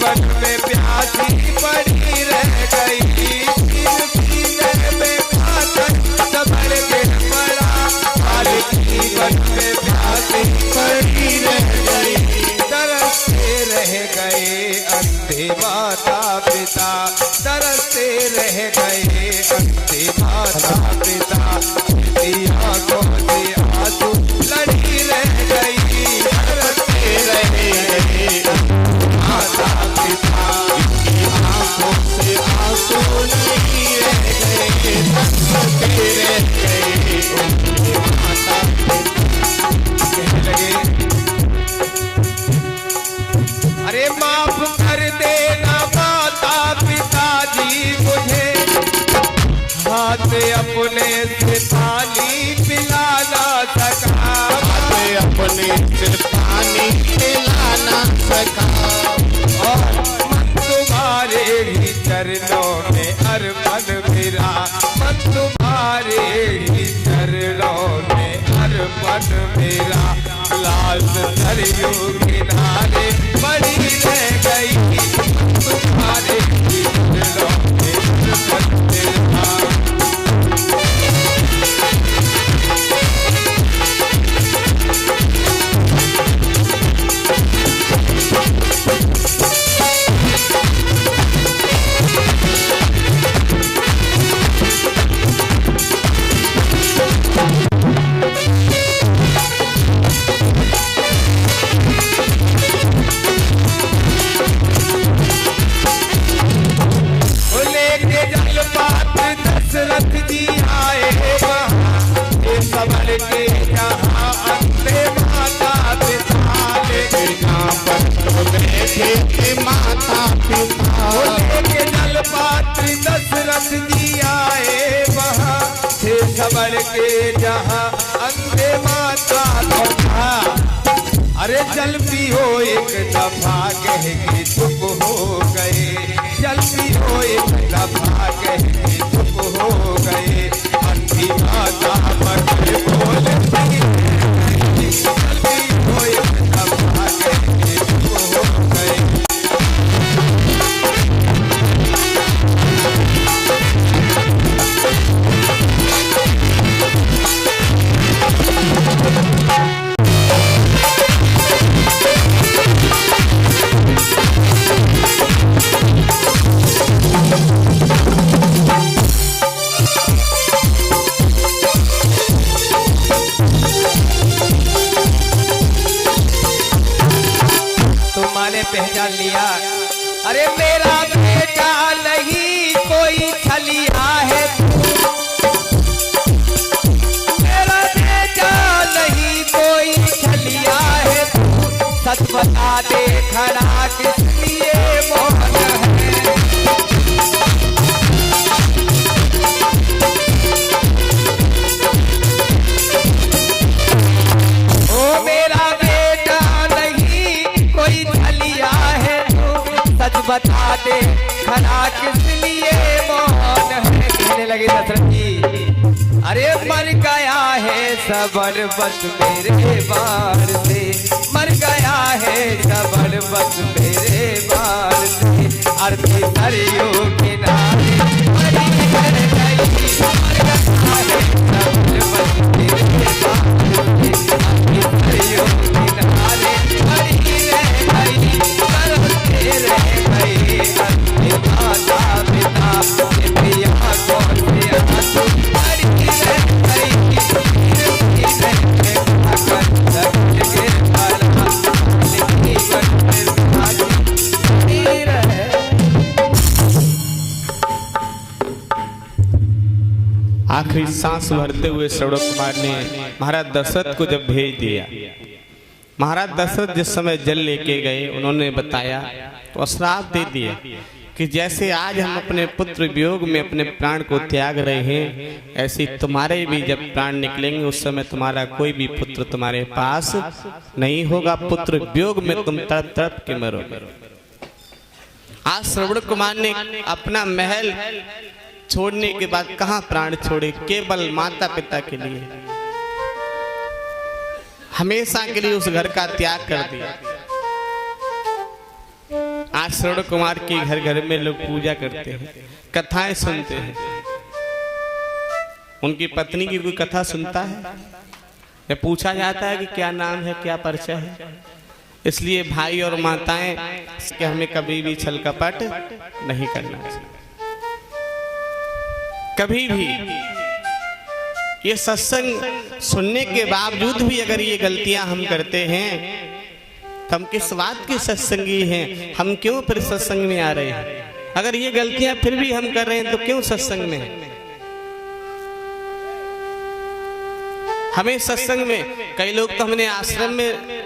जीवन में प्यासी पड़ी रह गई, पीने में खाकर संभल के पड़ा, हाल जीवन में प्यासी पड़ी रह गई, तरसते रह गए अंधे माता पिता, तरसते रह गए अंधे माता पिता, आंखों से आंसू लड़ी रह गई, तरसते रह गए माता पिता, आंखों से आंसू लड़ी रह गए, तरसते रह गए माता पिता। कहने लगे अरे माफ कर देना माता पिताजी मुझे, हाथ अपने से पानी पिला ना सका, हाथ अपने से पानी पिला ना सका, और मन तुम्हारे ही चरणों में अर्पण मेरा, मन तुम्हारे ही चरणों में अर्पण मेरा, लाश सरयू किनारे पड़ी रह गई, तुम्हारे ही चरणों में अर्पण मेरा। दशरथ जी आए वहाँ, संभल के जहाँ अंधे माता पिता, जहाँ पर बैठे माता पिता, लेके जल पात्र दशरथ जी आए वहाँ, संभल के जहाँ अंधे माता पिता, अरे जल पियो एक दफा कह के चुप हो गए, जल पियो एक दफा कह के चुप हो गए, अंधी माता पर बोल नहीं रही, जल पियो एक दफा कह के चुप हो गए। पहचान लिया, अरे मेरा बेटा नहीं कोई छलिया है, मेरा बेटा नहीं कोई छलिया है, सच बता दे खड़ा किस लिए मोहन है, ओ मेरा बेटा नहीं कोई छलिया है, सच बता दे खड़ा किस लिए मौन है। कहने लगे दशरथ जी अरे मर गया है सबर बस मेरे बार से, मर गया है सबर बस मेरे बार से, अर्थी सरयू किनारे मरी कर गई, मर गया है सबर बस मेरे बार से, अर्थी सरयू किनारे मरी रह गई, तरसते रह गई अंधे माता पिता, पिया कौन से आंसू मरी रह गई, आखिरी सांस भरते हुए श्रवण कुमार ने महाराज दशरथ को जब भेज दिया, महाराज दशरथ जिस समय जल लेके गए उन्होंने बताया तो श्राप दे दिया कि जैसे आज हम अपने पुत्र वियोग में अपने प्राण को त्याग रहे हैं, ऐसे तुम्हारे भी जब प्राण निकलेंगे उस समय तुम्हारा कोई भी पुत्र तुम्हारे पास नहीं होगा, पुत्र वियोग में तुम तड़प तड़प के मरोगे। आज श्रवण कुमार ने अपना महल छोड़ने के बाद कहां प्राण छोड़े, केवल माता पिता के लिए, हमेशा के लिए उस घर का त्याग कर दिया। आज श्रवण कुमार के घर घर में लोग पूजा करते हैं, कथाएं सुनते हैं। उनकी पत्नी की कोई कथा सुनता है या पूछा जाता है कि क्या नाम है, क्या परिचय है? इसलिए भाई और माताएं कि हमें कभी भी छल कपट नहीं करना चाहिए। कभी भी ये सत्संग सुनने के बावजूद भी अगर ये गलतियां हम करते हैं तो हम किस बात के सत्संगी हैं? हम क्यों फिर सत्संग में आ रहे हैं? अगर ये गलतियां फिर भी हम कर रहे हैं तो क्यों सत्संग में हैं? हमें सत्संग में कई लोग तो हमने आश्रम में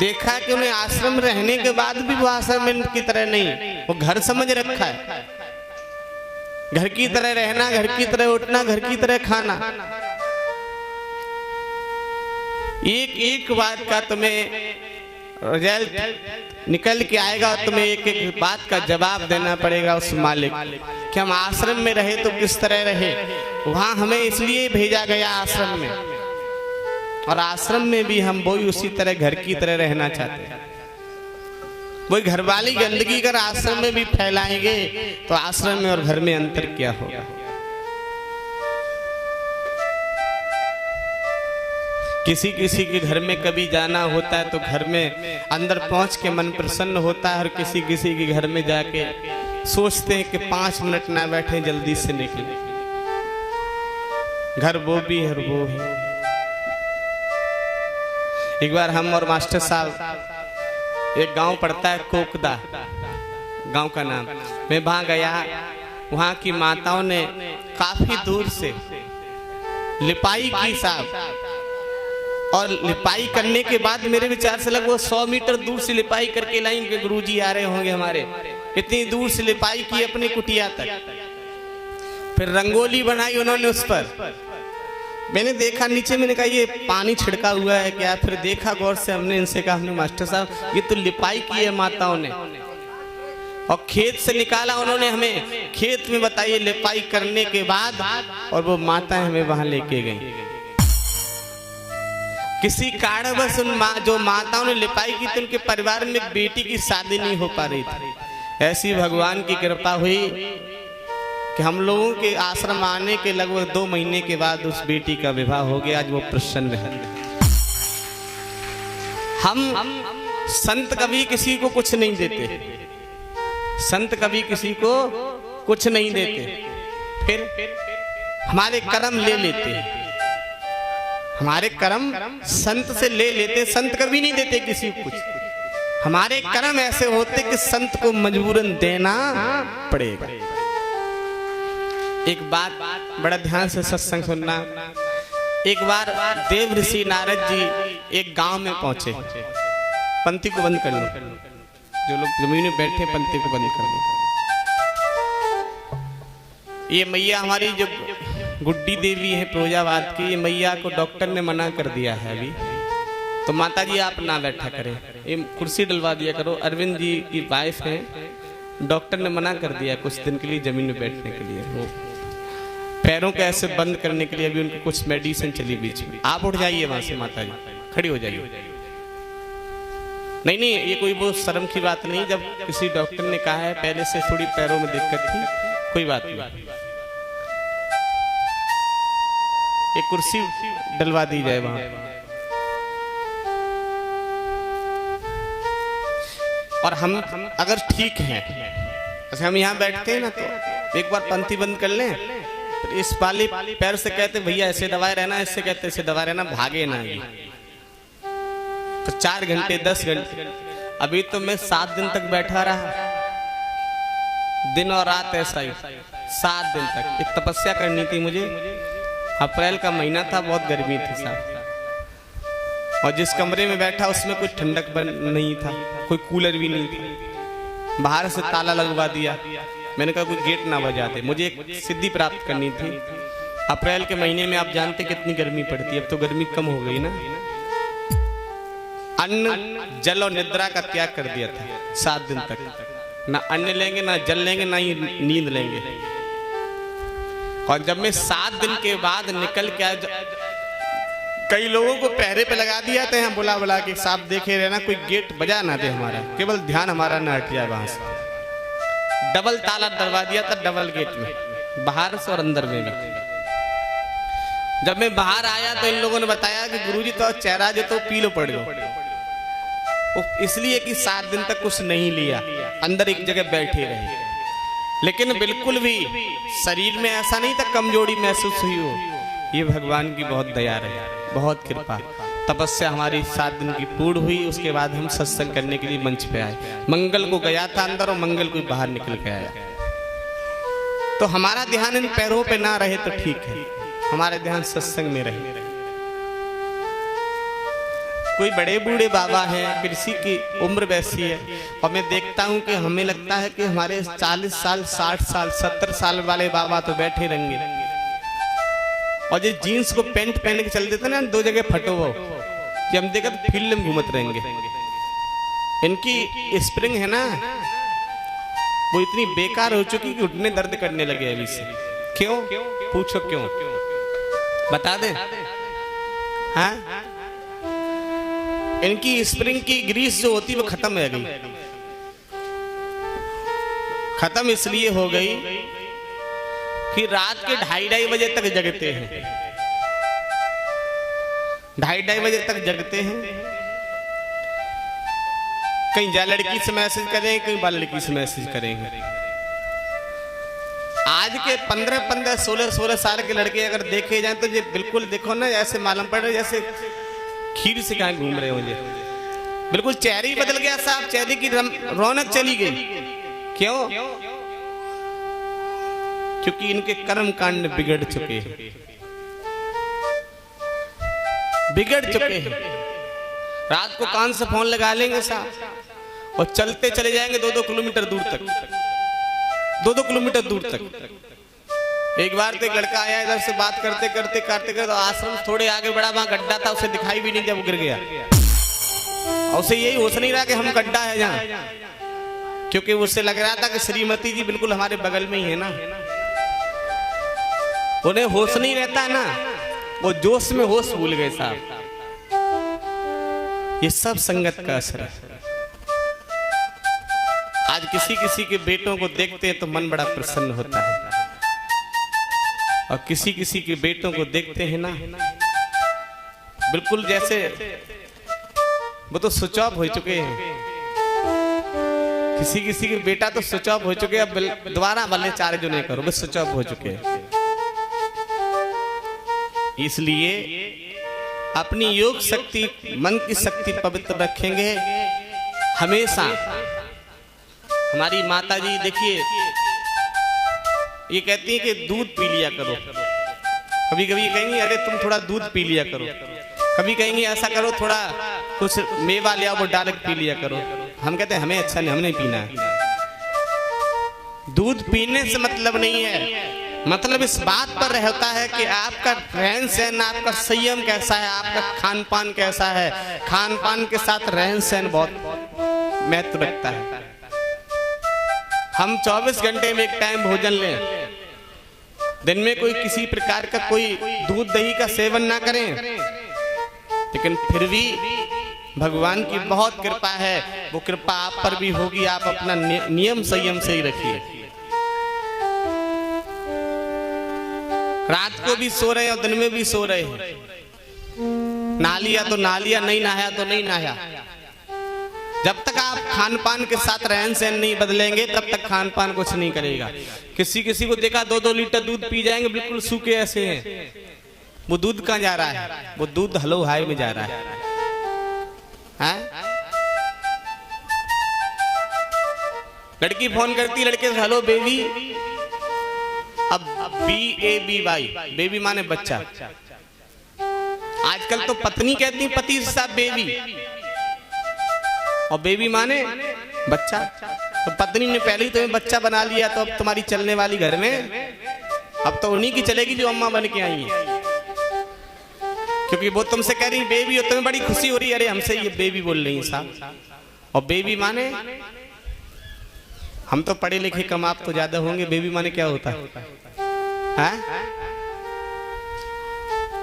देखा कि उन्हें आश्रम रहने के बाद भी वो आश्रम में की तरह नहीं, वो घर समझ रखा है। घर की तरह रहना, घर की तरह उठना, घर की तरह खाना। एक एक बात का तुम्हें रिजल्ट निकल के आएगा, तुम्हें एक एक बात का जवाब देना पड़ेगा उस मालिक कि हम आश्रम में रहे तो किस तरह रहे। वहां हमें इसलिए भेजा गया आश्रम में, और आश्रम में भी हम वही उसी तरह घर की तरह रहना चाहते हैं। वही घर वाली गंदगी कर आश्रम में भी फैलाएंगे तो आश्रम में और घर में अंतर क्या होगा? किसी किसी के घर में कभी जाना होता है तो घर में अंदर पहुंच के मन प्रसन्न होता है, और किसी किसी के घर में जाके सोचते हैं कि 5 मिनट ना बैठे, जल्दी से निकले। घर वो भी है, वो है। एक बार हम और मास्टर साहब, एक गांव पड़ता है कोकदा, गांव का नाम, मैं वहां गया। वहां की माताओं ने काफी दूर से लिपाई की साहब, और लिपाई करने के बाद मेरे विचार से लग वो 100 मीटर दूर से लिपाई करके लाइन के गुरुजी आ रहे होंगे हमारे। इतनी दूर से लिपाई की अपनी कुटिया तक, फिर रंगोली बनाई उन्होंने उस पर। मैंने देखा नीचे, मैंने कहा ये पानी छिड़का हुआ है क्या? फिर देखा गौर से, हमने इनसे कहा, हमने मास्टर साहब ये तो लिपाई की है माताओं ने, और खेत से निकाला उन्होंने हमें। खेत में बताइए लिपाई करने के बाद, और वो माताएं हमें वहां लेके गई। किसी कारणवश उन जो माताओं ने लिपाई की थी, उनके परिवार में एक बेटी की शादी नहीं हो पा रही थी। ऐसी भगवान की कृपा हुई कि हम लोगों के आश्रम आने के लगभग 2 महीने के बाद उस बेटी का विवाह हो गया। आज वो प्रसन्न है। हम संत कभी किसी को कुछ नहीं देते, संत कभी किसी को कुछ नहीं देते, फिर हमारे कर्म ले लेते हैं। हमारे कर्म संत से ले लेते, संत कभी नहीं देते किसी को कुछ। हमारे कर्म ऐसे होते कि संत को मजबूरन देना पड़ेगा। एक बात बड़ा ध्यान से सत्संग सुनना। एक बार देव ऋषि नारद जी एक गांव में पहुंचे। पंक्ति को बंद कर लो, जो लोग जमीन में बैठे पंक्ति को बंद कर लो। ये मैया हमारी जो गुड्डी देवी है फिरोजाबाद की, ये मैया को डॉक्टर ने मना कर दिया है अभी, तो माता जी आप ना बैठा करें, ये कुर्सी डलवा दिया करो। अरविंद जी की वाइफ है, डॉक्टर ने मना कर दिया कुछ दिन के लिए जमीन में बैठने के लिए। वो पैरों को ऐसे बंद करने के लिए अभी उनको कुछ मेडिसिन चली बीच में। आप उठ जाइए वहां से, माता जी खड़ी हो जाइए। नहीं नहीं, ये कोई वो शर्म की बात नहीं। जब किसी डॉक्टर ने कहा है, पहले से थोड़ी पैरों में दिक्कत थी, कोई बात नहीं, एक कुर्सी डलवा दी जाए वहां। और हम अगर ठीक हैं, जैसे हम यहाँ बैठते हैं ना, तो एक बार पंक्ति बंद कर लें, तो इस वाले पैर से कहते भैया ऐसे दबाए रहना, इससे कहते ऐसे दबाए रहना, भागे ना। ये तो 4 घंटे 10 घंटे, अभी तो मैं 7 दिन तक बैठा रहा, दिन और रात ऐसा ही 7 दिन तक। एक तपस्या करनी थी मुझे। अप्रैल का महीना था, बहुत गर्मी थी साहब, और जिस कमरे में बैठा उसमें कोई ठंडक नहीं था, कोई कूलर भी नहीं था। बाहर से ताला लगवा दिया। मैंने कहा कोई गेट ना बजा दे, मुझे एक सिद्धि प्राप्त करनी थी। अप्रैल के महीने में आप जानते कितनी गर्मी पड़ती है, अब तो गर्मी कम हो गई ना। अन्न जल और निद्रा का त्याग कर दिया था 7 दिन तक। ना अन्न लेंगे, ना जल लेंगे, ना ही नींद लेंगे। और जब मैं 7 दिन के बाद निकल के कई लोगों को पहरे पे लगा दिया तो यहाँ बुला बुला के साहब देखे रहना, कोई गेट बजा ना दे हमारा, केवल ध्यान हमारा ना हट जाए वहां से। डबल ताला डलवा दिया था, डबल गेट में, बाहर से और अंदर में भी। जब मैं बाहर आया तो इन लोगों ने बताया कि गुरुजी तो चेहरा जो तो पीलो पड़ गया, इसलिए कि 7 दिन तक कुछ नहीं लिया, अंदर एक जगह बैठे रहे। लेकिन बिल्कुल भी शरीर में ऐसा नहीं था कमजोरी महसूस हुई हो। ये भगवान की बहुत दया रही, बहुत कृपा। तपस्या हमारी 7 दिन की पूर्ण हुई। उसके बाद हम सत्संग करने के लिए मंच पे आए। मंगल को गया था अंदर और मंगल को बाहर निकल के आया। तो हमारा ध्यान इन पैरों पे ना रहे तो ठीक है, हमारा ध्यान सत्संग में रहे। कोई बड़े बूढ़े बाबा हैं, किसी की उम्र वैसी है, और मैं देखता हूं कि हमें लगता है कि हमारे 40 साल 60 साल 70 साल वाले बाबा तो बैठे रहेंगे, और जो जीन्स को पैंट पहन के चल देते ना 2 जगह फटो वो, कि हम देखा तो फील्ड में घूमत रहेंगे। इनकी स्प्रिंग है ना वो इतनी बेकार हो चुकी कि घुटने दर्द करने लगे अभी से। क्यों? पूछो क्यों, बता दे। हाँ, इनकी स्प्रिंग की ग्रीस जो होती वो खत्म हो गई। खत्म इसलिए हो गई कि रात के 2:30 बजे तक जगते हैं, 2:30 बजे तक जगते हैं। कहीं जा लड़की से मैसेज करेंगे, कहीं बा लड़की से मैसेज करेंगे। आज के 15-15 16-16 साल के लड़के अगर देखे जाएं तो ये बिल्कुल देखो ना, ऐसे मालूम पड़ रहा है जैसे खीर से कहाँ घूम रहे हो। ये बिल्कुल चेहरे ही बदल गया साहब, चेहरे की रौनक चली गई। क्यों? क्योंकि इनके कर्म कांड बिगड़ चुके हैं, बिगड़ चुके हैं। रात को कान से फोन लगा लेंगे साहब और चलते चले जाएंगे 2-2 किलोमीटर दूर तक, 2-2 किलोमीटर दूर तक। एक बार तो एक लड़का आया, इधर से बात करते करते करते करते आश्रम थोड़े आगे बढ़ा, वहां गड्ढा था, उसे दिखाई भी नहीं जब गिर गया। और उसे यही होश नहीं रहा कि हम गड्ढा है जहां, क्योंकि उससे लग रहा था कि श्रीमती जी बिल्कुल हमारे बगल में ही है ना। उन्हें होश नहीं रहता ना, वो जोश में होश भूल गए साहब। ये सब संगत का असर है। आज किसी किसी के बेटों को देखते हैं तो मन बड़ा प्रसन्न होता है, और किसी किसी के बेटों को देखते हैं ना बिल्कुल जैसे वो तो स्विच ऑफ हो चुके हैं। किसी किसी के बेटा तो स्विच ऑफ हो चुके हैं, अब दोबारा वाले 4 जो नहीं करो, बस स्विच ऑफ हो चुके हैं। इसलिए अपनी योग शक्ति, मन की शक्ति पवित्र रखेंगे हमेशा। हमारी माता जी देखिए, ये कहती है कि दूध पी लिया करो। कभी कभी कहेंगे अरे तुम थोड़ा दूध पी लिया करो, कभी कहेंगे ऐसा करो थोड़ा कुछ मेवा ले आओ वो डायरेक्ट पी लिया करो। हम कहते हैं हमें अच्छा नहीं, हम नहीं पीना है। दूध पीने से मतलब नहीं है, मतलब इस बात पर रहता है कि आपका रहन सहन, आपका संयम कैसा है, आपका खान पान कैसा है। खान पान के साथ रहन सहन बहुत महत्व रखता है। हम 24 घंटे में एक टाइम भोजन लें, दिन में कोई किसी प्रकार का कोई दूध दही का सेवन ना करें, लेकिन फिर भी भगवान की बहुत कृपा है, वो कृपा आप पर भी होगी। आप अपना नियम संयम से ही रखिए। रात को भी सो रहे हैं और दिन में भी सो रहे हैं। नहा लिया तो नहा लिया, नहीं नहाया तो नहीं नहाया। जब तक आप खान पान के साथ रहन सहन नहीं बदलेंगे तब तक खान पान कुछ नहीं करेगा। किसी किसी को देखा 2-2 लीटर दूध पी जाएंगे, बिल्कुल सूखे ऐसे हैं। वो दूध कहाँ जा रहा है? वो दूध हलो हाई में जा रहा है। लड़की फोन करती लड़के से, हेलो बेबी। अब BABY, बेबी माने बच्चा। आजकल तो पत्नी कहती पति से साथ बेबी, और बेबी माने बच्चा। तो पत्नी ने पहले ही तुम्हें बच्चा बना लिया, तो अब तुम्हारी चलने वाली घर में अब तो उन्हीं की चलेगी जो अम्मा बन के आई है। क्योंकि वो तुमसे कह रही बेबी और तुम्हें बड़ी खुशी हो रही है, अरे हमसे ये बेबी बोल रही है साहब। और बेबी माने, हम तो पढ़े लिखे कम, आप तो ज्यादा होंगे। बेबी माने क्या होता है?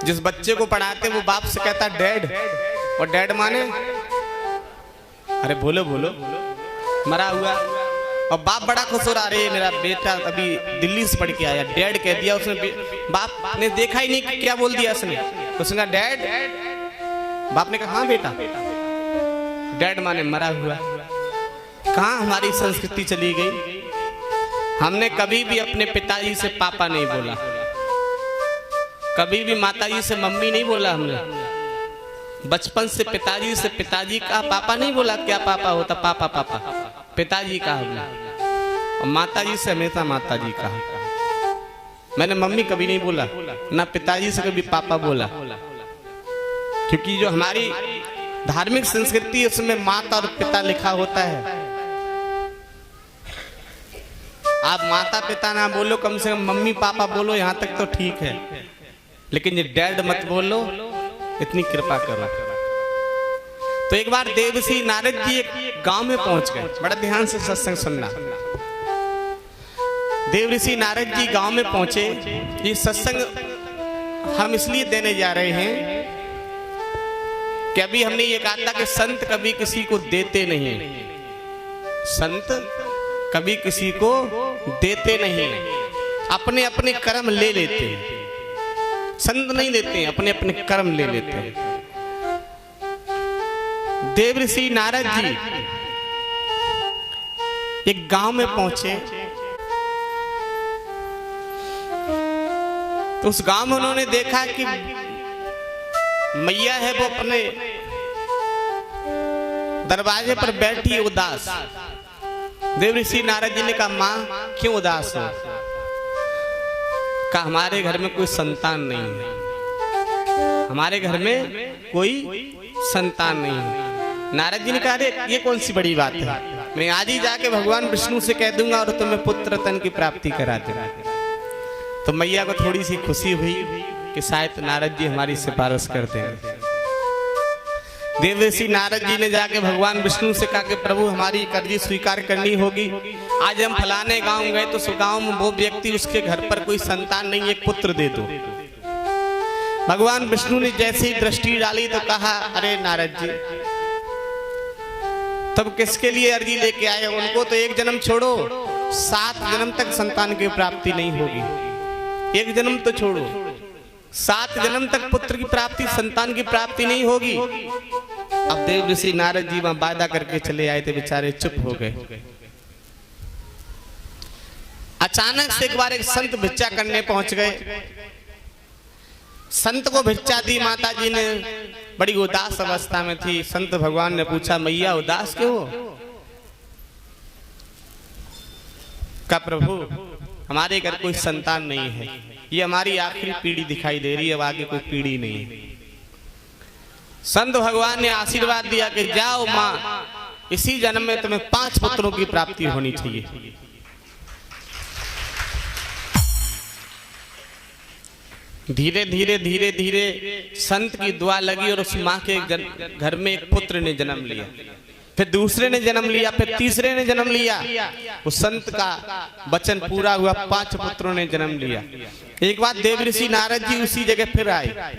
जिस बच्चे को पढ़ाते वो बाप से कहता डैड, और डैड माने अरे बोलो बोलो मरा हुआ, और बाप बड़ा खुश हो रहा, अरे मेरा बेटा अभी दिल्ली से पढ़ के आया, डैड कह दिया उसने। बाप ने देखा ही नहीं कि क्या बोल दिया उसने, उसने कहा डैड। बाप ने कहा हाँ बेटा। डैड माने मरा हुआ। कहाँ हमारी संस्कृति चली गई? हमने कभी भी अपने पिताजी से पापा नहीं बोला, कभी भी माताजी से मम्मी नहीं बोला। हमने बचपन से पिताजी से पिताजी का पापा नहीं बोला। क्या पापा होता? पापा पापा, पिताजी का हमने। और माताजी से हमेशा माताजी का। मैंने मम्मी कभी नहीं बोला, ना पिताजी से कभी पापा बोला, क्योंकि जो हमारी धार्मिक संस्कृति उसमें माता और पिता लिखा होता है। आप माता पिता ना बोलो, कम से कम मम्मी पापा बोलो, यहां तक तो ठीक है, लेकिन ये डैड मत बोलो, इतनी कृपा करो। तो एक बार देवर्षि नारद जी एक गांव में पहुंच गए। बड़ा ध्यान से सत्संग सुनना। देवर्षि नारद जी गांव में पहुंचे। ये सत्संग हम इसलिए देने जा रहे हैं कि अभी हमने ये कहा था कि संत कभी किसी को देते नहीं, संत कभी किसी को देते नहीं, अपने अपने कर्म ले लेते हैं। संत नहीं देते हैं, अपने अपने कर्म ले लेते हैं। देवर्षि नारद जी एक गांव में पहुंचे, तो उस गांव में उन्होंने देखा कि मैया है वो अपने दरवाजे पर बैठी उदास। देवर्षि नारद जी ने कहा माँ क्यों उदास हो? कहा हमारे घर में कोई संतान नहीं है, हमारे घर में कोई संतान नहीं है। नारद जी ने कहा अरे ये कौन सी बड़ी बात है, मैं आज ही जाके भगवान विष्णु से कह दूंगा और तुम्हें पुत्र रत्न की प्राप्ति करा दूंगा। तो मैया को थोड़ी सी खुशी हुई कि शायद नारद जी हमारी सिफारिश कर देंगे। देवर्षि नारद जी ने जाके भगवान विष्णु से कहा कि प्रभु हमारी अर्जी स्वीकार करनी होगी। आज हम फलाने गांव गए तो उस गांव में वो व्यक्ति, उसके घर पर कोई संतान नहीं, एक पुत्र दे दो। भगवान विष्णु ने जैसे ही दृष्टि डाली तो कहा अरे नारद जी तब किसके लिए अर्जी लेके आए? उनको तो एक जन्म छोड़ो, 7 जन्म तक संतान की प्राप्ति नहीं होगी। एक जन्म तो छोड़ो, 7 जन्म तक पुत्र की प्राप्ति, संतान की प्राप्ति नहीं होगी। अब देवर्षि नारद जी वहां वादा करके चले आए थे, बेचारे चुप हो गए। अचानक से एक बार एक संत भिक्षा करने पहुंच गए। संत को भिक्षा दी माता जी ने, बड़ी उदास अवस्था में थी। संत भगवान ने पूछा मैया उदास क्यों हो? कहा प्रभु हमारे घर कोई संतान नहीं है, ये हमारी आखिरी पीढ़ी दिखाई दे रही है, अब आगे कोई पीढ़ी नहीं है। संत भगवान ने आशीर्वाद दिया कि जाओ माँ, इसी जन्म में तुम्हें 5 पुत्रों की प्राप्ति होनी चाहिए। धीरे धीरे धीरे धीरे संत की दुआ लगी और उस माँ के घर में एक पुत्र ने जन्म लिया, फिर दूसरे ने जन्म लिया, फिर तीसरे ने जन्म लिया। उस संत का वचन पूरा हुआ, 5 पुत्रों ने जन्म लिया। एक बार देवर्षि नारद जी उसी जगह फिर आए।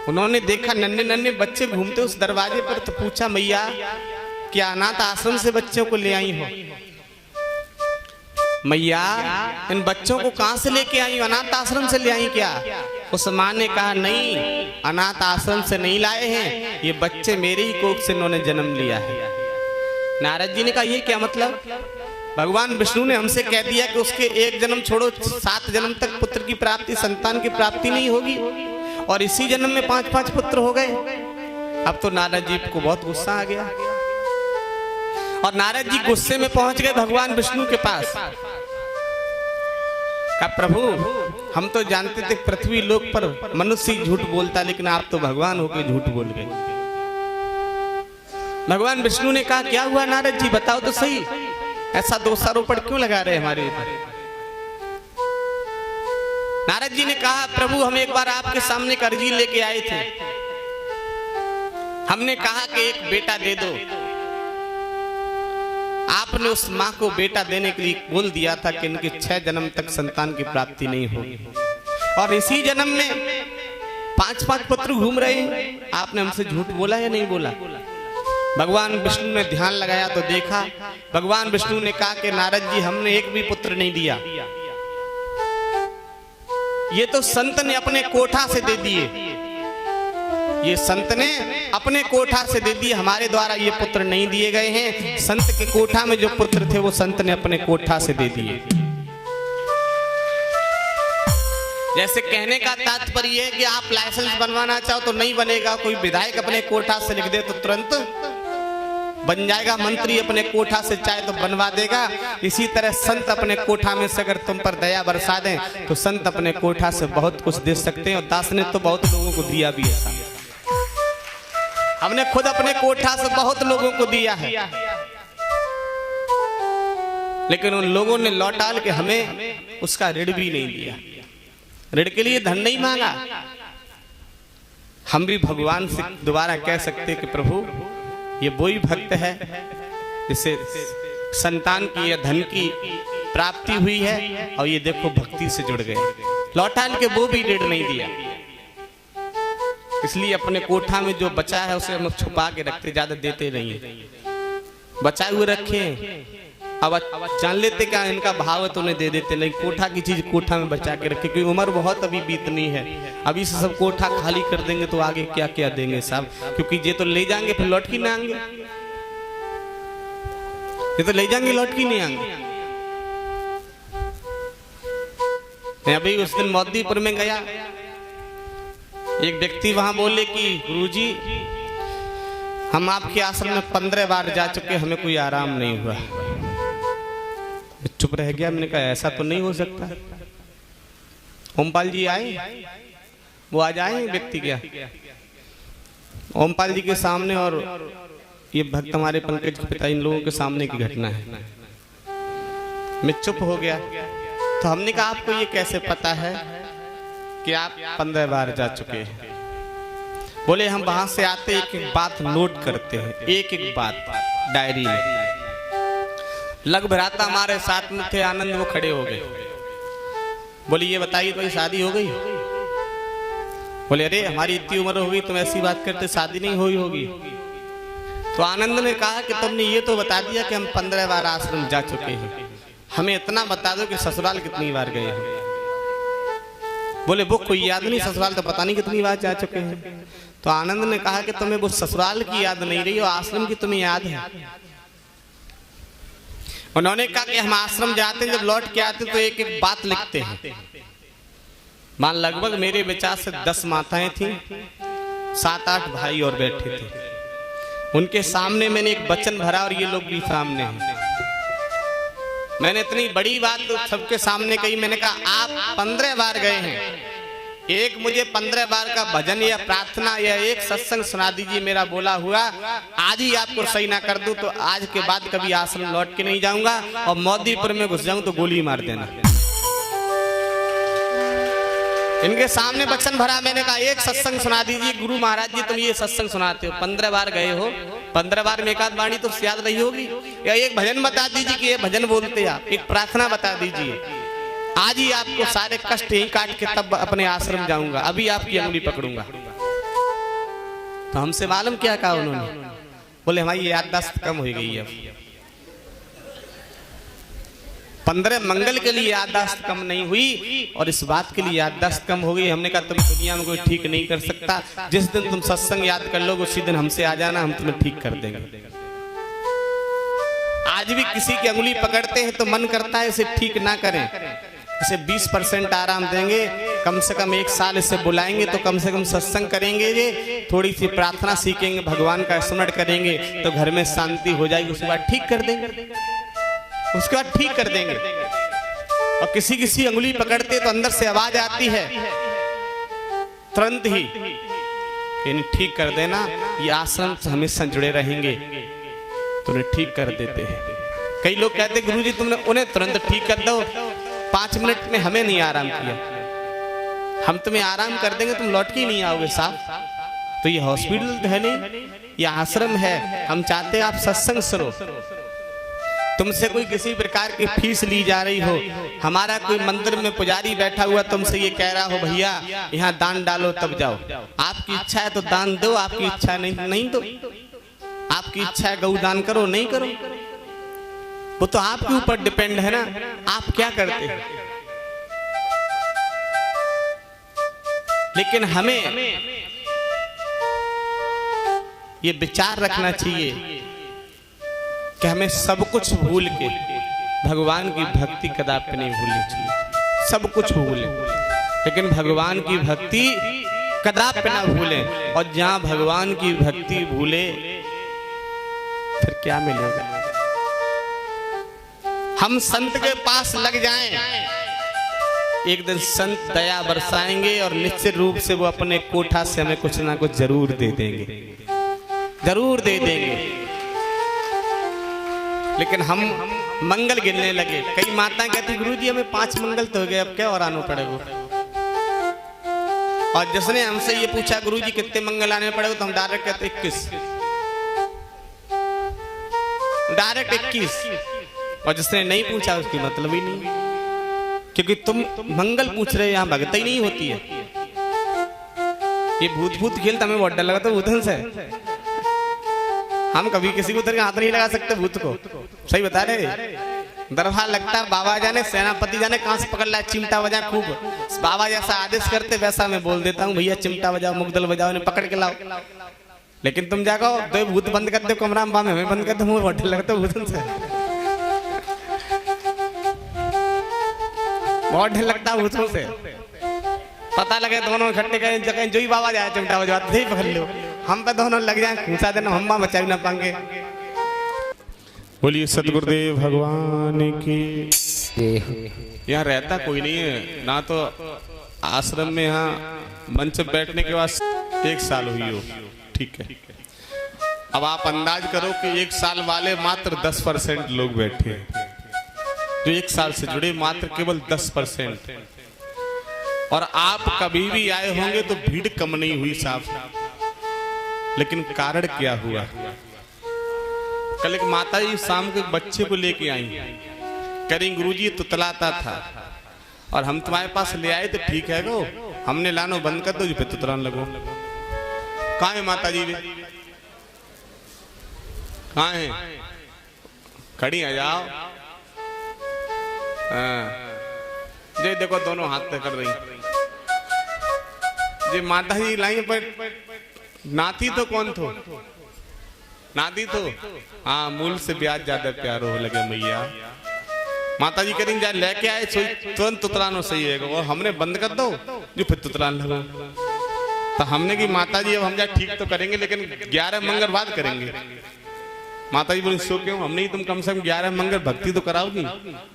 उन्होंने देखा नन्हे नन्हे बच्चे घूमते उस दरवाजे पर, तो पूछा मैया क्या अनाथ आश्रम से बच्चों को ले आई हो? मैया इन बच्चों को कहां से लेके आई हो? अनाथ आश्रम से ले आई क्या? उस माँ ने कहा नहीं, अनाथ आश्रम से नहीं लाए हैं, ये बच्चे मेरे ही कोख से इन्होंने जन्म लिया है। नारद जी ने कहा ये क्या मतलब? भगवान विष्णु ने हमसे कह दिया कि उसके एक जन्म छोड़ो, 7 जन्म तक पुत्र की प्राप्ति, संतान की प्राप्ति नहीं होगी, और इसी जन्म में 5-5 पुत्र हो गए। अब तो नारद जी को बहुत गुस्सा आ गया और नारद जी गुस्से में पहुंच गए भगवान विष्णु के पास। कहा प्रभु हम तो जानते थे पृथ्वी लोक पर मनुष्य ही झूठ बोलता, लेकिन आप तो भगवान होकर झूठ बोल गए। भगवान विष्णु ने कहा क्या हुआ नारद जी, बताओ तो सही, ऐसा दोषारोपण क्यों लगा रहे हमारे ऊपर? नारद जी ने कहा प्रभु हम एक बार आपके सामने एक अर्जी लेके आए थे, हमने कहा कि एक बेटा दे दो। आपने उस माँ को बेटा देने के लिए बोल दिया था कि इनके 6 जन्म तक संतान की प्राप्ति नहीं होगी, और इसी जन्म में 5 पुत्र घूम रहे हैं, आपने हमसे झूठ बोला या नहीं बोला? भगवान विष्णु ने ध्यान लगाया तो देखा, भगवान विष्णु ने कहा कि नारद जी हमने एक भी पुत्र नहीं दिया, ये तो संत ने अपने कोठा से दे दिए, ये संत ने अपने कोठा से दे दिए, हमारे द्वारा ये पुत्र नहीं दिए गए हैं। संत के कोठा में जो पुत्र थे वो संत ने अपने कोठा से दे दिए। जैसे कहने का तात्पर्य है कि आप लाइसेंस बनवाना चाहो तो नहीं बनेगा, कोई विधायक अपने कोठा से लिख दे तो तुरंत बन जाएगा, मंत्री अपने कोठा से चाहे तो बनवा देगा। इसी तरह संत अपने कोठा में से अगर तुम पर दया बरसा दें तो संत अपने कोठा से बहुत कुछ दे सकते हैं। और दास ने तो बहुत लोगों को दिया भी है, हमने खुद अपने कोठा से बहुत लोगों को दिया है, लेकिन उन लोगों ने लौटाल के हमें उसका ऋण भी नहीं दिया, ऋण के लिए धन नहीं मांगा। हम भी भगवान से दोबारा कह सकते कि प्रभु ये वही भक्त है जिसे संतान की या धन की प्राप्ति हुई है और ये देखो भक्ति से जुड़ गए, लौटाल के वो भी ऋण नहीं दिया। इसलिए अपने कोठा में जो बचा है उसे हम छुपा के रखते, ज्यादा देते नहीं है, बचाए हुए रखे। अब जान लेते क्या इनका भाव है तो उन्हें दे देते, नहीं कोठा की चीज कोठा में बचा के रखे, क्योंकि उम्र बहुत अभी बीतनी है, अभी से सब कोठा खाली कर देंगे तो आगे क्या क्या देंगे साहब, क्योंकि ये तो ले जाएंगे फिर लौट के ना आएंगे, ये तो ले जाएंगे लौट के नहीं आएंगे। मैं अभी उस दिन मोदीपुर में गया, एक व्यक्ति वहां बोले कि गुरुजी हम आपके आश्रम में 15 बार जा चुके, हमें कोई आराम नहीं हुआ। चुप रह गया, मैंने कहा ऐसा तो नहीं हो सकता। ओमपाल जी आए, वो आज आए व्यक्ति क्या ओमपाल जी के सामने और ये भक्त हमारे पंकज के पिता, इन लोगों के सामने की घटना है। मैं चुप हो गया, तो हमने कहा आपको ये कैसे पता है कि आप 15 बार जा चुके हैं? बोले हम वहां से आते एक एक बात नोट करते हैं, एक एक बात डायरी में। लग भराता हमारे साथ में थे आनंद, वो खड़े हो गए, बोले ये बताइए तुम्हारी शादी हो गई? बोले अरे हमारी इतनी उम्र हो गई तुम ऐसी बात करते, शादी नहीं हुई होगी। तो आनंद ने कहा कि तुमने ये तो बता दिया कि हम 15 बार आश्रम जा चुके हैं, हमें इतना बता दो कि ससुराल कितनी बार गए हैं। बोले वो कोई याद नहीं, ससुराल तो पता नहीं कितनी बार जा चुके हैं। तो आनंद ने कहा कि तुम्हें वो ससुराल की याद नहीं रही और आश्रम की तुम्हें याद है। उन्होंने कहा कि हम आश्रम जाते हैं, जब लौट के आते तो एक एक बात लिखते हैं। मान लगभग मेरे विचार से 10 माताएं थी, 7-8 भाई और बैठे थे, उनके सामने मैंने एक वचन भरा और ये लोग भी सामने हैं। मैंने इतनी बड़ी बात तो सबके सामने कही, मैंने कहा आप 15 बार गए हैं, एक मुझे 15 बार का भजन या प्रार्थना या एक सत्संग सुना दीजिए, मेरा बोला हुआ। आज ही आपको सही ना कर दूं तो आज के बाद कभी आश्रम लौट के नहीं जाऊंगा, और मोदीपुर में घुस जाऊं तो गोली मार देना। इनके सामने वचन भरा, मैंने कहा एक सत्संग सुना दीजिए। गुरु महाराज जी तुम ये सत्संग सुनाते हो, 15 बार गए हो, 15 बार में एक आध वाणी तो याद रही होगी, या एक भजन बता दीजिए कि ये भजन बोलते आप, एक प्रार्थना बता दीजिए। आज ही आपको सारे कष्ट यही काट के तब अपने आश्रम जाऊंगा, अभी आपकी अंगुली पकड़ूंगा। तो हमसे मालूम क्या कहा उन्होंने? बोले हमारी याददाश्त कम हो गई है, 15 मंगल के लिए याददाश्त कम नहीं हुई और इस बात के लिए याददाश्त कम हो गई। हमने कहा तुम दुनिया में कोई ठीक नहीं कर सकता, जिस दिन तुम सत्संग याद कर लोगे उसी दिन हमसे आ जाना, हम तुम्हें ठीक कर देंगे। आज भी किसी की अंगुली पकड़ते हैं तो मन करता है इसे ठीक ना करें, इसे 20% आराम देंगे, कम से कम 1 साल इसे बुलाएंगे तो कम से कम सत्संग करेंगे, ये थोड़ी सी प्रार्थना सीखेंगे, भगवान का स्मरण करेंगे तो घर में शांति हो जाएगी, उसके बाद ठीक कर देंगे, उसके बाद ठीक कर देंगे। और किसी किसी अंगुली पकड़ते तो अंदर से आवाज आती है तुरंत ही, इन्हें ठीक कर देना, ये आश्रम से हमेशा जुड़े रहेंगे, तो उन्हें ठीक कर देते हैं। कई लोग कहते गुरुजी तुमने उन्हें तुरंत ठीक कर दो, 5 मिनट में हमें नहीं आराम किया, हम तुम्हें आराम कर देंगे, तुम लौट के ही नहीं आओगे साहब। तो ये हॉस्पिटल है नहीं, ये आश्रम है, हम चाहते हैं आप सत्संग सुनो। तुमसे कोई किसी प्रकार की फीस ली जा रही हो, हमारा कोई मंदिर में पुजारी बैठा हुआ तुमसे ये कह रहा हो भैया यहाँ दान डालो तब जाओ, आपकी इच्छा है तो दान दो, आपकी इच्छा नहीं दो, आपकी इच्छा है गौ दान करो नहीं करो, वो तो आपके ऊपर डिपेंड है ना, आप क्या करते हैं। लेकिन हमें ये विचार रखना चाहिए कि हमें सब कुछ भूल के भगवान की भक्ति कदापि नहीं भूलनी चाहिए। सब कुछ भूलें लेकिन भगवान की भक्ति कदापि ना भूलें, और जहां भगवान की भक्ति भूले फिर क्या मिलेगा। हम संत के पास लग जाएं, एक दिन संत दया बरसाएंगे और निश्चित रूप से वो अपने कोठा से हमें कुछ ना कुछ जरूर दे देंगे, जरूर दे देंगे। लेकिन हम मंगल गिनने लगे। कई माताएं कहती गुरुजी हमें 5 मंगल तो हो गए, अब क्या और आना पड़ेगा। और जिसने हमसे ये पूछा गुरुजी कितने मंगल आने पड़ेगा, तो हम डायरेक्ट कहते 21, डायरेक्ट 21। और जिसने नहीं पूछा उसकी मतलब ही नहीं, क्योंकि तुम मंगल पूछ रहे, यहाँ भगत ही नहीं होती है। ये भूत खेलता हमें बहुत डर लगा तो भूतन से हम कभी किसी को उधर हाथ नहीं लगा सकते भूत को, सही बता रहे। दरबार लगता बाबा जाने सेनापति जाने कहां से पकड़ ला, चिमटा बजा खूब। बाबा जैसा आदेश करते वैसा मैं बोल देता हूँ, भैया चिमटा बजाओ मुगदल बजाओ ने पकड़ के लाओ। लेकिन तुम जाओ दो भूत बंद कर दो कमरा में, हमें बंद कर दो, मुझे बहुत डर लगता भूतन से, बहुत डर लगता भूतों से। पता लगे दोनों इकट्ठे करें जगह जो ही बाबा जाए चिमटा बजवाते ही पकड़ लो, हम पे दोनों लग जाए खूंसा देना, हम बचा भी ना पाएंगे। बोलिए सतगुरुदेव भगवान की। यहाँ रहता कोई नहीं है ना, तो आश्रम में यहाँ मंच बैठने के बाद 1 साल हुई हो, ठीक है। अब आप अंदाज करो कि 1 साल वाले मात्र 10% लोग बैठे हैं, जो 1 साल से जुड़े मात्र केवल 10%। और आप कभी भी आए होंगे तो भीड़ कम नहीं हुई साहब। लेकिन कारण क्या हुआ, कल एक माता जी शाम को एक बच्चे को लेके आई, कह रही गुरुजी तुतलाता था और हम तुम्हारे पास ले आए तो ठीक है गो, हमने लानो बंद कर दो जी, फिर तुतलाने लगो। कहाँ है माता जी, कहाँ है, खड़ी आ जाओ। जी देखो दोनों हाथ पे कर रही जी माता जी लाई, पर नाती तो कौन थो, नाती तो हाँ मूल से ब्याज ज्यादा प्यार हो लगे मैया। माता जी करेंगे जा लेके आए तुरंत तुतलानो सही है, और हमने बंद कर दो जो फिर तुतलाने लगा। तो हमने की माता जी अब हम जाए ठीक तो करेंगे लेकिन 11 मंगल बाद करेंगे। माता जी बोली सो क्यों, हमने तुम कम से कम 11 मंगल भक्ति तो कराओगी,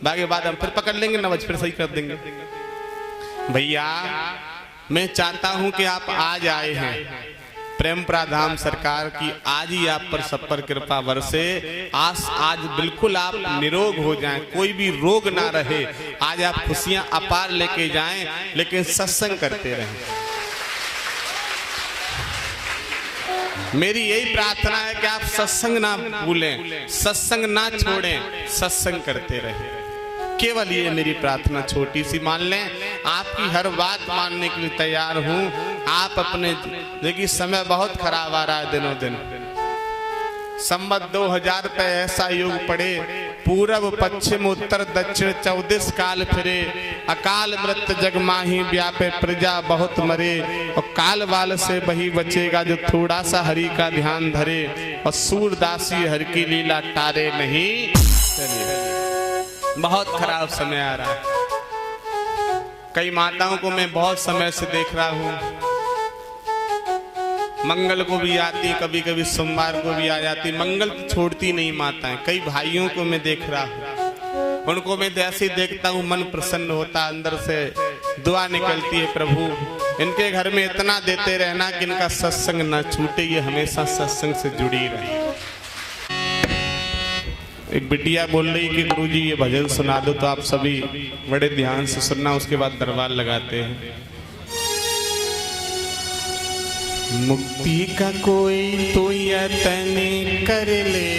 बाकी बाद हम फिर पकड़ लेंगे न बच फिर सही कर देंगे। भैया मैं चाहता हूं कि आप आज आए हैं, प्रेम प्राधाम सरकार की आज ही आप पर सब पर कृपा बरसे, आज बिल्कुल आप निरोग हो जाएं, कोई भी रोग ना रहे, आज आप खुशियां अपार लेके जाएं, लेकिन सत्संग करते रहें। मेरी यही प्रार्थना है कि आप सत्संग ना भूलें, सत्संग ना छोड़ें, सत्संग करते रहें। केवल ये मेरी प्रार्थना छोटी सी मान लें, आपकी हर बात मानने के लिए तैयार हूं। आप अपने देखिए समय बहुत खराब आ रहा है दिनों दिन, संवत 2000 पे ऐसा युग पड़े, पूरब पश्चिम उत्तर दक्षिण 14 काल फिरे, अकाल मृत जग माही व्यापे, प्रजा बहुत मरे, और काल वाल से वही बचेगा जो थोड़ा सा हरि का ध्यान धरे, और सूरदासी हरि की लीला टारे नहीं। बहुत खराब समय आ रहा है। कई माताओं को मैं बहुत समय से देख रहा हूं, मंगल को भी आती, कभी कभी सोमवार को भी आ जाती, मंगल तो छोड़ती नहीं माताएं। कई भाइयों को मैं देख रहा हूं, उनको मैं जैसे देखता हूं मन प्रसन्न होता, अंदर से दुआ निकलती है प्रभु इनके घर में इतना देते रहना कि इनका सत्संग न छूटे, ये हमेशा सत्संग से जुड़ी रहे। एक बिटिया बोल रही कि गुरुजी ये भजन सुना दो, तो आप सभी बड़े ध्यान से सुनना, उसके बाद दरबार लगाते हैं। मुक्ति का कोई तो यत्न कर ले,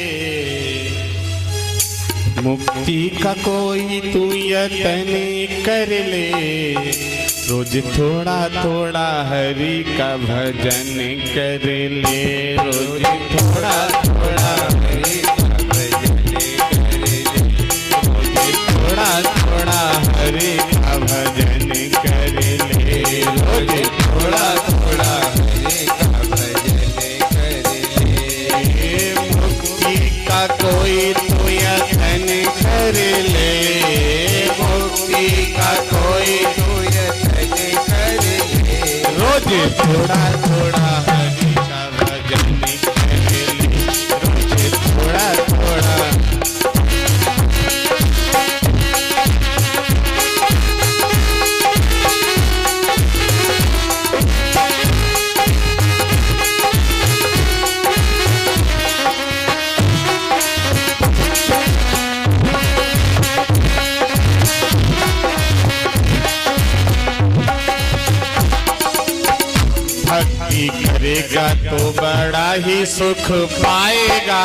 मुक्ति का कोई तू यतन कर ले, रोज थोड़ा थोड़ा हरि का भजन कर ले, रोज थोड़ा थोड़ा हरि का भजन कर ले, रोज थोड़ा थोड़ा हरि का भजन कर ले, रोज थोड़ा थोड़ा हरि का भजन कर ले। मुक्ति का कोई तू यतन कर ले, मुक्ति का कोई तू यतन कर ले, रोज थोड़ा थोड़ा हरि का भजन कर ले, रोज थोड़ा थोड़ा। भक्ति करेगा तो बड़ा ही सुख पाएगा,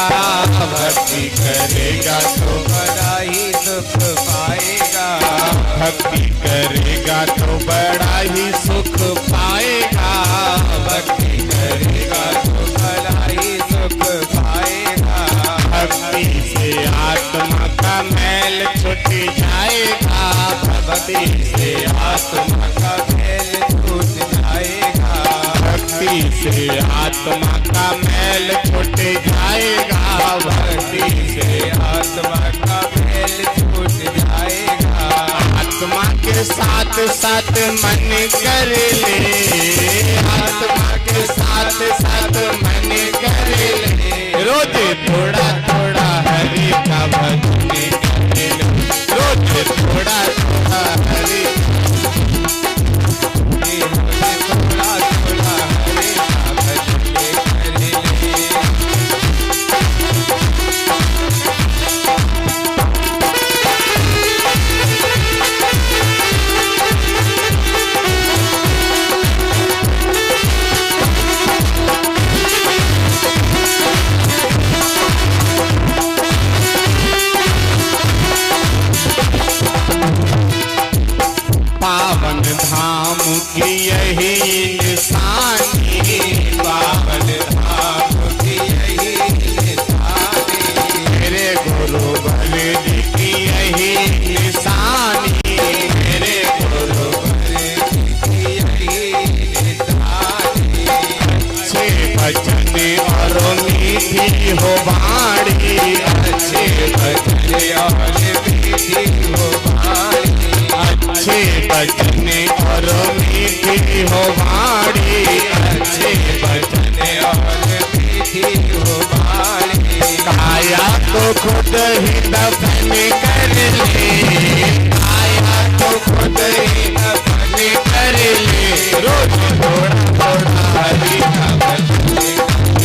भक्ति करेगा तो बड़ा ही सुख पाएगा, भक्ति करेगा तो बड़ा ही सुख पाएगा, भक्ति करेगा तो बड़ा ही सुख पाएगा। भक्ति से आत्मा का मैल छूट जाएगा, भक्ति से आत्मा का मैल छूट जाएगा, भक्ति से आत्मा का मैल छूट जाएगा, भक्ति से आत्मा का मैल छूट जाएगा। आत्मा के साथ साथ मन कर ले, आत्मा के साथ साथ मन कर ले, रोज थोड़ा थोड़ा हरि का भजन कर ले, रोज थोड़ा थोड़ा हरि पावन धाम की यही निशानी, पावन धाम की यही निशानी, मेरे गुरु बलजी की यही निशानी, मेरे गुरु बलजी की यही निशानी। अच्छे भजन और मीठी हो वाणी, अच्छे भजन और मीठी हो वाणी, अच्छे भजन और मीठी हो वाणी, अच्छे भजन और मीठी हो वाणी। काया को खुद ही दफन कर ले, काया को खुद ही दफन कर ले, रोज थोड़ा थोड़ा हरि का भजन कर ले,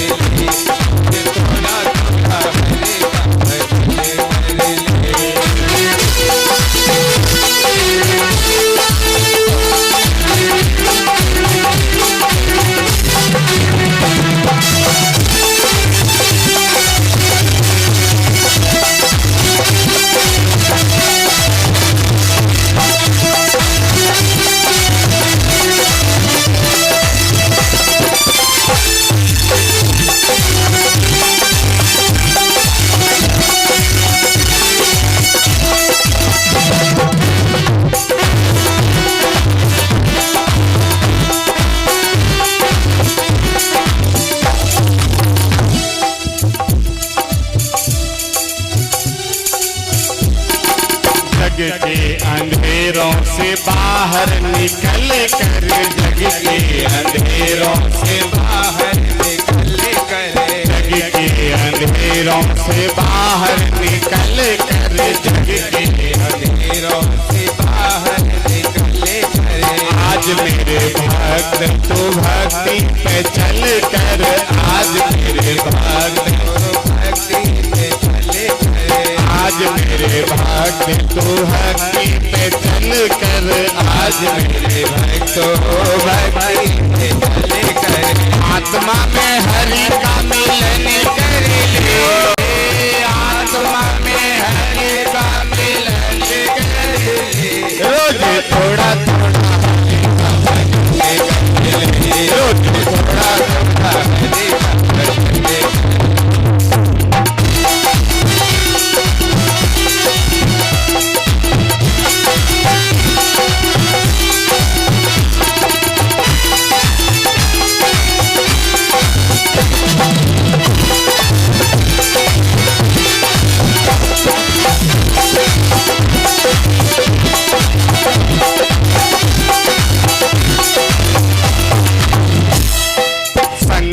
थोड़ा थोड़ा हरि का भजन कर ले। जग के अंधेरों से बाहर निकल कर, जग के अंधेरों से बाहर निकल कर, जग के अंधेरों से बाहर निकल कर, जग के अंधेरों से बाहर निकल कर। आज मेरे भक्त तो भक्ति पे चल कर, आज मेरे भक्त तो भक्ति पे चल कर, आज मेरे भक्त तो भक्ति पे चल कर, आज मेरे भक्त तो भक्ति पे चल कर। आत्मा में हरि का मिलन कर ले, आत्मा में हरि थोड़ा थोड़ा हरि का भजन कर ले, रोज थोड़ा थोड़ा हरि का भजन कर ले।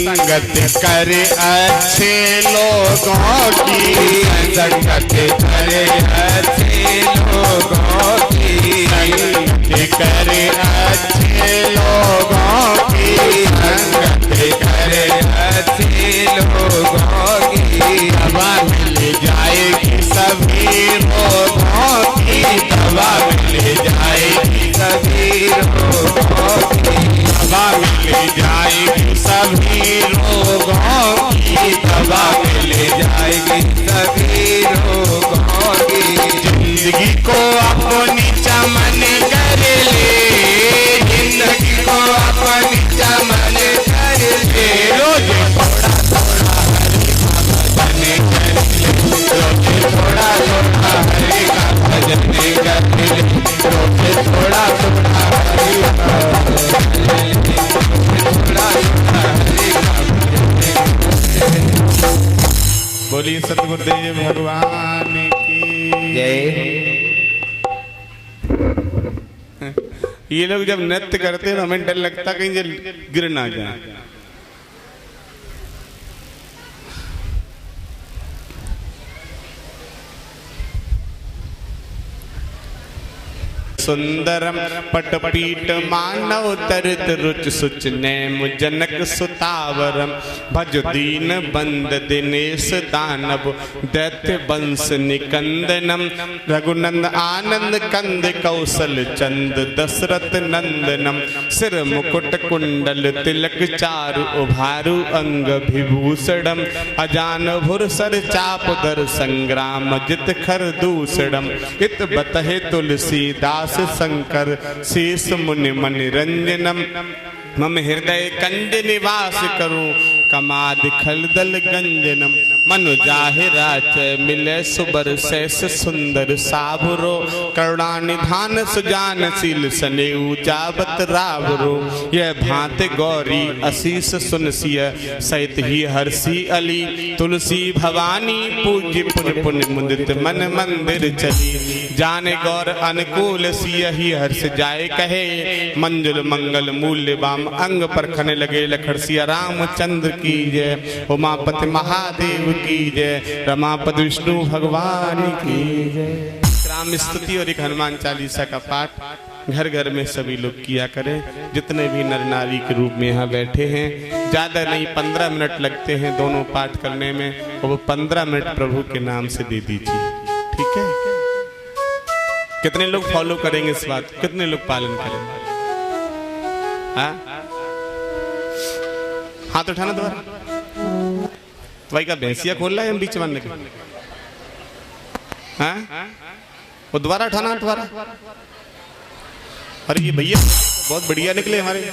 संगत करे अच्छे लोगों की, संगत करे अच्छे लोगों की, संगत करे अच्छे लोगों की, संगत करे अच्छे लोगों की, दवा मिल जाएगी सभी रोगों की, दवा मिल जाएगी सभी रोगों की, दवा मिल जाएगी सभी रोगों की, दवा मिल जाएगी सभी रोगों की। जिंदगी को अपनी चमन कर ले, जिंदगी को अपनी चमन कर ले, रोज थोड़ा थोड़ा हरि का भजन कर ले, रोज थोड़ा थोड़ा हरि का भजन कर ले, रोज थोड़ा थोड़ा हरि का भजन कर ले। बोलिए सतगुरुदेव भगवान की जय। ये लोग जब नृत्य करते हैं तो हमें डर लगता कहीं ये गिर ना जाए। सुंदरम पटपीठ मानव तरित रुच सुच नैम जनक सुतावरम, भज दीन बंद दिनेश दानव दैत्य वंश निकंदनम, रघुनंद आनंद कंद कौशल चंद दशरथ नंदनम, सिर मुकुट कुंडल तिलक चारु उभारु अंग विभूषणम, अजान भुर सर चाप दर संग्राम जित खर दूषणम, इत बतहे तुलसीदास शंकर शेष मुनि मनि रंजनम, मम हृदय कंज निवास करूं कमाद खलदल गंजनम, मनु जाहि राच मिले सुबर शेष सुंदर साबुरो, करुणा निधान सुजान शील सनेऊ जाबत रावरो, यह भांति गौरी असीस सुनसिय सहित ही हर्षी अली, तुलसी भवानी पूज्य पुन पुन मुदित मन मंदिर चली, जाने गौर अनुकूल सिय ही हर्ष जाए कहे, मंजुल मंगल मूल्य बाम अंग पर खने लगे लखड़ सिया रामचंद्र की जय, उमापति महादेव की जय, रमापति विष्णु भगवान की जय। राम स्तुति और एक हनुमान चालीसा का पाठ घर घर में सभी लोग किया करें, जितने भी नर नारी के रूप में यहाँ बैठे हैं। ज़्यादा नहीं 15 मिनट लगते हैं दोनों पाठ करने में, और वो 15 मिनट प्रभु के नाम से दे दीजिए, ठीक है। कितने लोग फॉलो करेंगे इस बात, कितने लोग पालन करेंगे? हाथ उठाना दोबारा। भाई का भैंसिया खोल रहा है हम बीच में के, हाँ वो दोबारा उठाना दोबारा। अरे ये भैया बहुत बढ़िया निकले हमारे।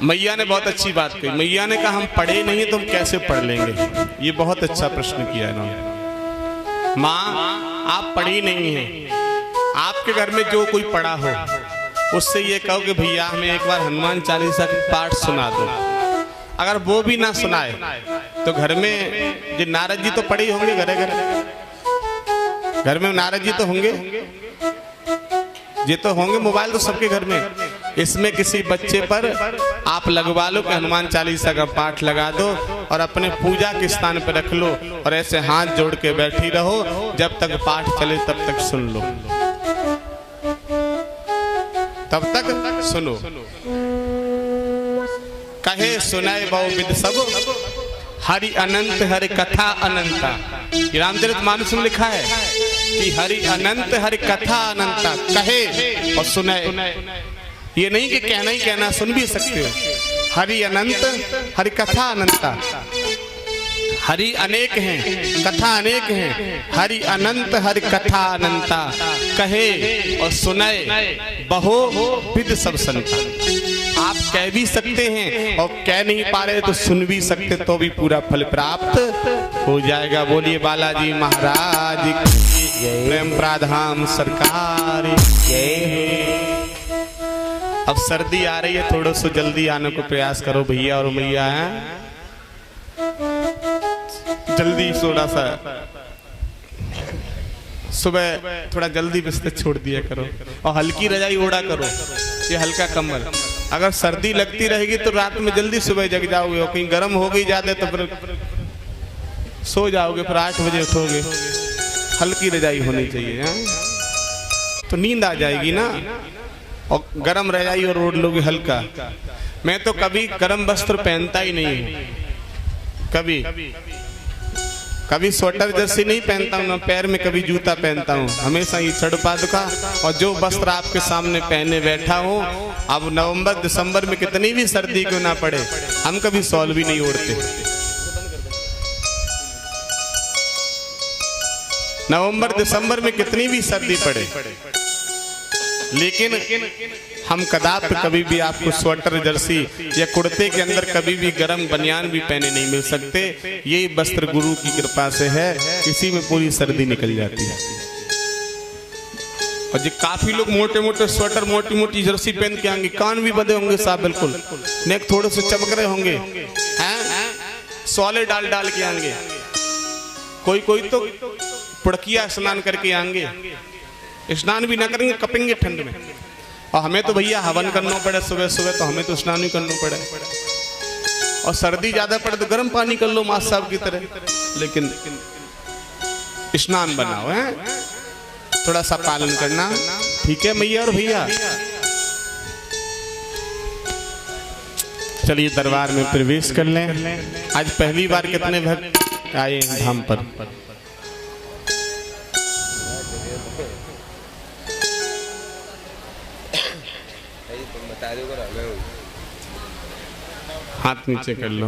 मैया ने बहुत अच्छी बात कही। मैया ने कहा हम पढ़े नहीं तो हम कैसे पढ़ लेंगे। ये बहुत अच्छा प्रश्न किया इन्होंने। माँ आप पढ़ी नहीं है, आपके घर में जो कोई पढ़ा हो उससे ये कहो कि भैया हमें एक बार हनुमान चालीसा का पाठ सुना दो। अगर वो भी ना सुनाए तो घर में जो नारद जी तो पढ़े ही होंगे, घरे घरे घर में नारद जी तो होंगे, ये तो होंगे। मोबाइल तो सबके घर में। इसमें किसी बच्चे पर आप लगवा लो कि हनुमान चालीसा का पाठ लगा दो और अपने पूजा के स्थान पर रख लो और ऐसे हाथ जोड़ के बैठी रहो, जब तक पाठ चले तब तक सुन लो, तब तक सुनो। कहे सुनाए बहु विद सब, हरि अनंत हरि कथा अनंता। रामचरितमानस में लिखा है कि हरि अनंत हरि कथा अनंता, कहे और सुनाए। ये नहीं कि कहना ही कहना, सुन भी सकते हो। हरि अनंत हरि कथा अनंता। हरि अनेक हैं, कथा अनेक हैं, हरि अनंत हरि कथा अनंता, कहे और सुनाए बहो विद सब संता। आप कह भी सकते हैं और कह नहीं पा रहे तो सुन भी सकते, तो भी पूरा फल प्राप्त हो जाएगा। बोलिए बालाजी महाराज की जय, प्रेम प्राधाम सरकार जय। अब सर्दी आ रही है, थोड़ा सा जल्दी आने को प्रयास करो भैया और भैया हैं, जल्दी थोड़ा सा सुबह थोड़ा जल्दी बिस्तर छोड़ दिया करो और हल्की रजाई ओढ़ा करो, ये हल्का कंबल। अगर सर्दी लगती रहेगी तो रात में जल्दी सुबह जग जाओगे, और कहीं गर्म हो गई ज्यादा तो फिर सो जाओगे, फिर 8 बजे उठोगे। हल्की रजाई होनी चाहिए है? तो नींद आ जाएगी ना, और गर्म रजाई और ओढ़ लोगे हल्का। मैं तो कभी गर्म वस्त्र पहनता ही नहीं हूँ, कभी स्वेटर जर्सी नहीं पहनता हूँ ना, पैर में कभी जूता पहनता हूँ, हमेशा ये छड़ पादुका। और जो वस्त्र आपके सामने पहने बैठा हूँ, अब नवंबर दिसंबर में कितनी भी सर्दी क्यों ना पड़े, हम कभी शॉल भी नहीं ओढ़ते। नवंबर दिसंबर में कितनी भी सर्दी पड़े, लेकिन हम कदापि कभी भी आपको स्वेटर जर्सी या कुर्ते के अंदर कभी भी गर्म बनियान भी पहने नहीं मिल सकते। ये वस्त्र गुरु की कृपा से है, इसी में पूरी सर्दी निकल जाती है। और जो काफी लोग मोटे मोटे स्वेटर मोटी मोटी जर्सी पहन के आएंगे, कान भी बंधे होंगे साहब बिल्कुल, नेक थोड़े से चमक रहे होंगे, सौले डाल डाल के आएंगे। कोई तो पुड़किया स्नान करके आएंगे, स्नान भी ना करेंगे, कपेंगे ठंड में। और हमें तो भैया हवन करना पड़े सुबह सुबह, तो हमें तो स्नान भी करना पड़े। और सर्दी ज्यादा पड़े तो गर्म पानी कर लो मास साहब की तरह, लेकिन स्नान बनाओ है, थोड़ा सा पालन करना, ठीक है मैया और भैया। चलिए दरबार में प्रवेश कर लें। आज पहली बार कितने भक्त आए धाम पर? हाथ नीचे कर लो।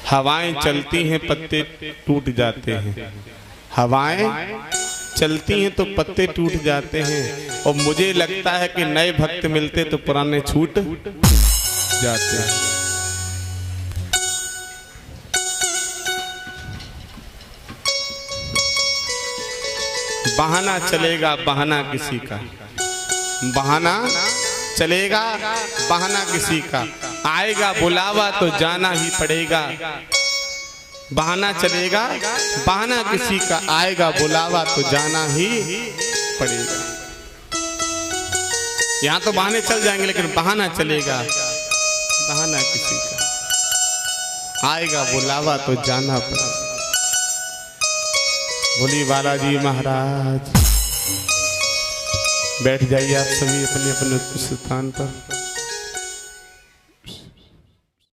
हवाएं चलती हैं पत्ते टूट जाते हैं, हवाएं चलती हैं तो पत्ते टूट जाते हैं। और मुझे लगता है कि नए भक्त मिलते तो पुराने छूट जाते हैं। बहाना चलेगा बहाना किसी का, बहाना चलेगा बहाना किसी का, आएगा बुलावा तो जाना ही पड़ेगा। बहाना चलेगा बहाना किसी का, आएगा बुलावा तो जाना ही पड़ेगा। यहाँ तो बहाने चल जाएंगे, लेकिन बहाना चलेगा बहाना किसी का, आएगा बुलावा तो जाना पड़ेगा। बोली बालाजी महाराज। बैठ जाइए आप सभी अपने अपने स्थान पर।